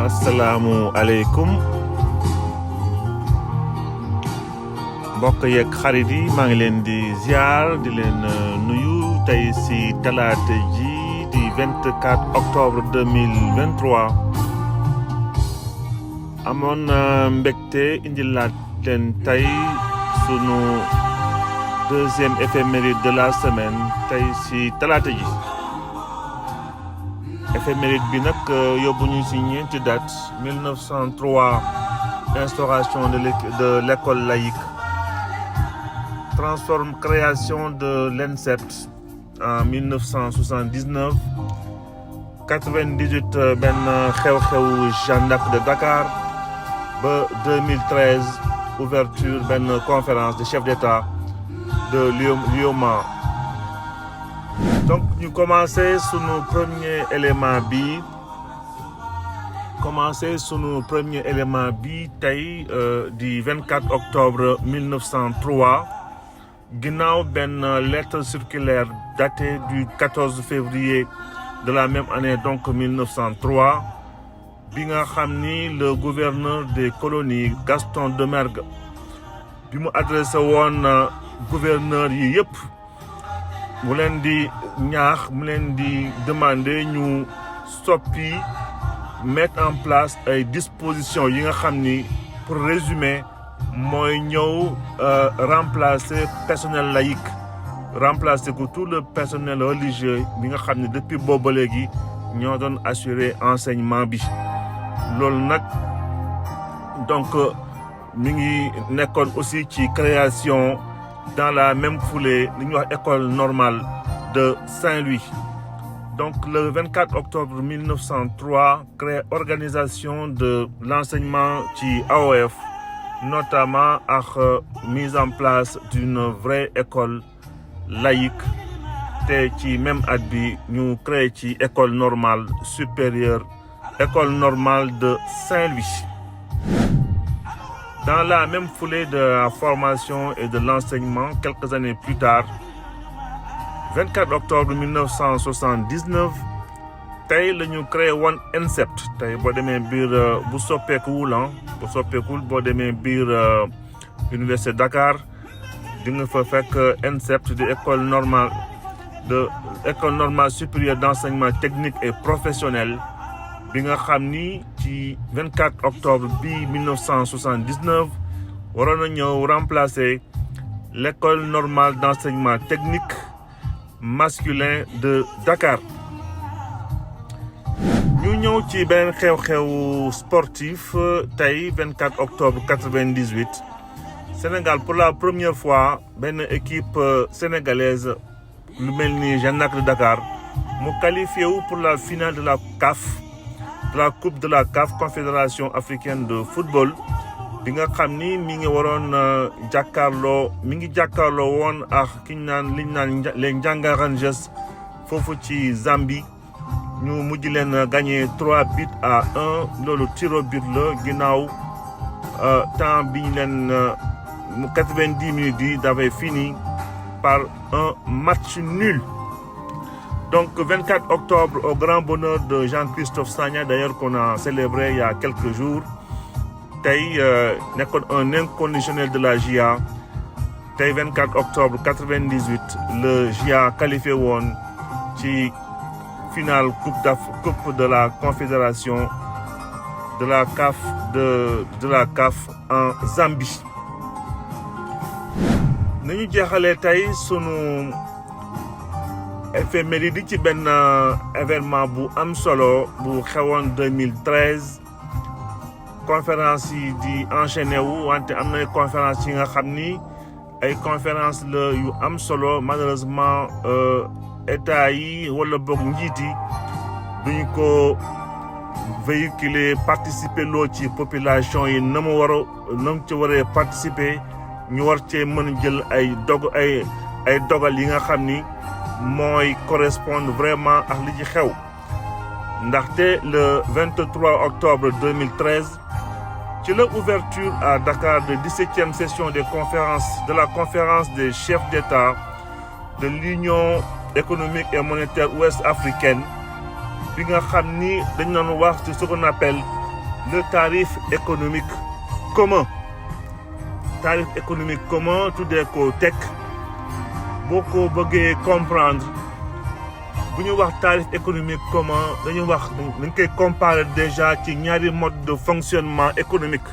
Assalamu alaikum. Mbokk yeeg xarit yi maa ngi leen di ziar di leen nuyu tey si talaata ji di 24 octobre 2023 amoon mbégte indilaat leen tey sunu deuxième éphéméride de la semaine tey si talaata ji. Éphéméride bi nag yóbbu ñu si ñeenti date 1903 instauration de l'école laïque, création de l'ENSEPT en 1979, 98 benn xew-xewu Jeanne d'Arc de Dakar ba 2013 ouverture benn conférence de chefs d'État de Lioma. Donc ñu commencé sunu premier élément bi tey di 24 octobre 1903 ginnaaw benn lettre circulaire datée du 14 février de la même année donc 1903 bi nga xam ni le gouverneur des colonies Gaston Doumergue bi mu adressé woon gouverneur yi yëpp mu leen di ñaax mu leen di demander ñu soppi mettre en place ay dispositions yi nga xam ni pour résumer mooy ñëw remplacer personnel laïque remplacer ko tout le personnel religieux bi nga xam ni depuis booba léegi ñoo doon assurer enseignement bi loolu nag donc mi ngi nekkoon aussi ci création dans la même foulée li ñuy wax école normale de Saint-Louis. Donc le 24 octobre 1903 crée organisation de l'enseignement ci AOF notamment ak mise en place d'une vraie école laïque te ci même at bi ñu créé ci école normale supérieure école normale de Saint-Louis. Dans la même foulée de la formation et de l'enseignement, quelques années plus tard, 24 octobre 1979, tey la ñu créé woon ENSEPT tey boo demee biir bu soppeekuwul boo demee biir Université Dakar di nga fa fekk ENSEPT di école normale supérieure d'enseignement technique et professionnel. bi nga xam ni ci 24 octobre bi 1979 waroon na ñëw remplacer l'école normale d'enseignement technique masculin de Dakar. ñu ñëw ci beneen xew-xewu sportif tey 24 octobre 98 Sénégal pour la première fois benn équipe sénégalaise lu mel ni Jeanne d'Arc de Dakar mu qualifié wu pour la finale de la CAF. De la Coupe de la CAF Confédération africaine de football bi nga xam ni mi ngi jàkkaarloo woon ak liñ naan les Njanga Rangers foofu ci Zambie ñu mujj leen gagné 3-1 loolu tir au but la ginnaaw temps bi ñu leen 90 minutes yi dafay fini par un match nul. Donc 24 octobre au grand bonheur de Jean-Christophe Sagna d'ailleurs qu'on a célébré il y a quelques jours tey nekkoon un inconditionnel de la JA tey 24 octobre 98 le JA qualifié woon ci finale coupe de la confédération de la CAF de la CAF en Zambie. nañu jeexalee tey sunu éphéméride ci benn événement bu am solo bu xewoon 2013 conférence yi di enchaîné wu wante am na conférence yi nga xam ni ay conférence la yu am solo malheureusement état yi wala boog njiit yi duñu ko véhiculer participer loo ci population yi na mu ci waree participer ñu war cee mën a jël ay dogal yi nga xam ni mooy correspondre vraiment ak li ci xew ndaxte le 23 octobre 2013 ci la ouverture à Dakar de 17e session de la conférence des chefs d'État de l'Union économique et monétaire ouest africaine bi nga xam ni dañ doon wax ci ce qu'on appelle le tarif économique commun. Tarif économique commun tuddee ko TEC boo ko bëggee comprendre bu ñu wax tarif économique commun dañu wax dañ koy comparer déjà ci ñaari mode de fonctionnement économique.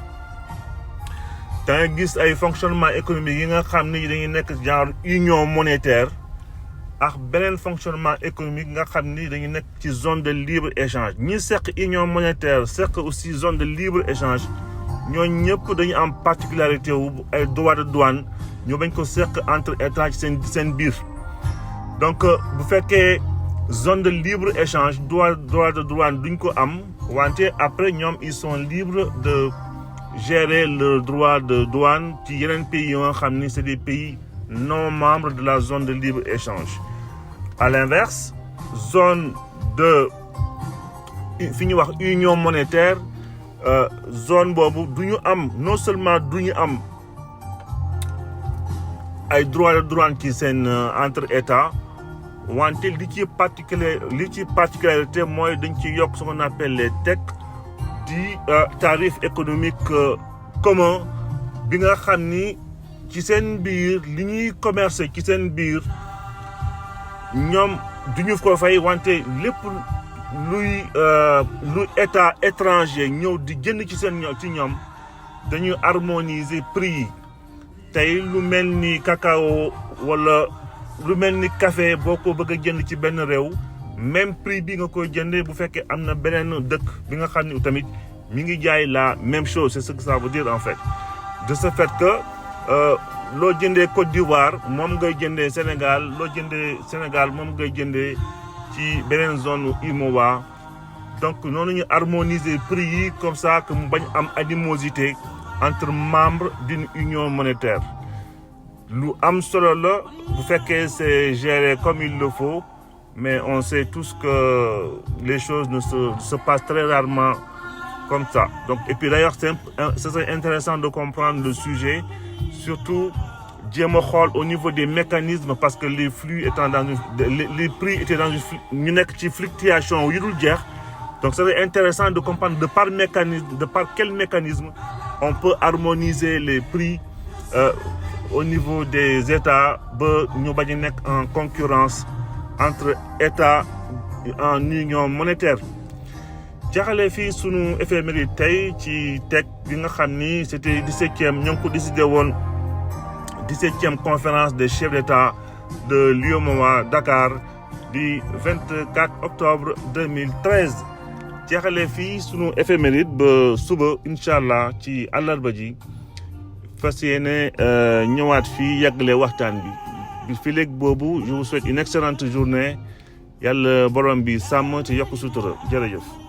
da nga gis ay fonctionnement économique yi nga xam ni dañuy nekk genre union monétaire ak beneen fonctionnement économique nga xam ni dañuy nekk ci zone de libre échange ñi seq union monétaire seq aussi zone de libre échange ñooñu ñëpp dañu am particularité wu ay droits de douane ñoo bañ ko seq entre état ci seen biir. donc bu fekkee zone de libre échange droit de douane duñ ko am wante après ñoom ils sont libres de gérer le droit de douane ci yeneen pays yoo nga xam ni c'est des pays non membres de la zone de libre échange. À l'inverse zone de fi ñu wax union monétaire zone boobu du ñu am non seulement du ñu am ay droit de douane ci seen entre état wante li ci particularité mooy dañ ci yokk ce qu'on appelle les TEC di tarif économique commun bi nga xam ni ci seen biir li ñuy commercer ci seen biir ñoom duñu ko fay wante lépp lu état étranger ñëw di jënd ci ñoom dañuy harmoniser prix yi. tey lu mel ni cacao wala lu mel ni café boo ko bëgg a jënd ci benn réew même prix bi nga koy jëndee bu fekkee am na beneen dëkk bi nga xam ni tamit mi ngi jaay la même chose. C'est ce que ça veut dire en fait. De ce fait que loo jëndee Côte d'Ivoire moom ngay jëndee Sénégal loo jëndee Sénégal moom ngay jëndee ci beneen zone UEMOA. donc noonu ñu harmoniser prix yi comme ça que mu bañ am animosité entre membres d'une union monétaire. lu am solo la bu fekkee c'est géré comme il le faut mais on sait tous que les choses ne se passent très rarement comme ça. Donc et puis d'ailleurs ce serait intéressant de comprendre le sujet, surtout jéem a xool au niveau des mécanismes parce que les flux étant dans les prix étaient dans ñu nekk ci fluctuation yu dul jeex. Donc ça serait intéressant de comprendre de par quel mécanisme on peut harmoniser les prix au niveau des États ba ñu bañ a nekk en concurrence entre États en union monétaire. jaxale fii sunu éphéméride tey ci TEC bi nga xam ni c'était 17e ñoo ngi ko décidé woon 17e conférence des chefs d'État de l'UEMOA Dakar du 24 octobre 2013. jeexale fii sunu éphéméride ba suba incha allah ci àllarba ji fas yéene ñëwaat fii yàggale waxtaan bi fi léegi boobu je vous souhaite une excellente journée yàlla borom bi sàmm te yokk sutura jërëjëf.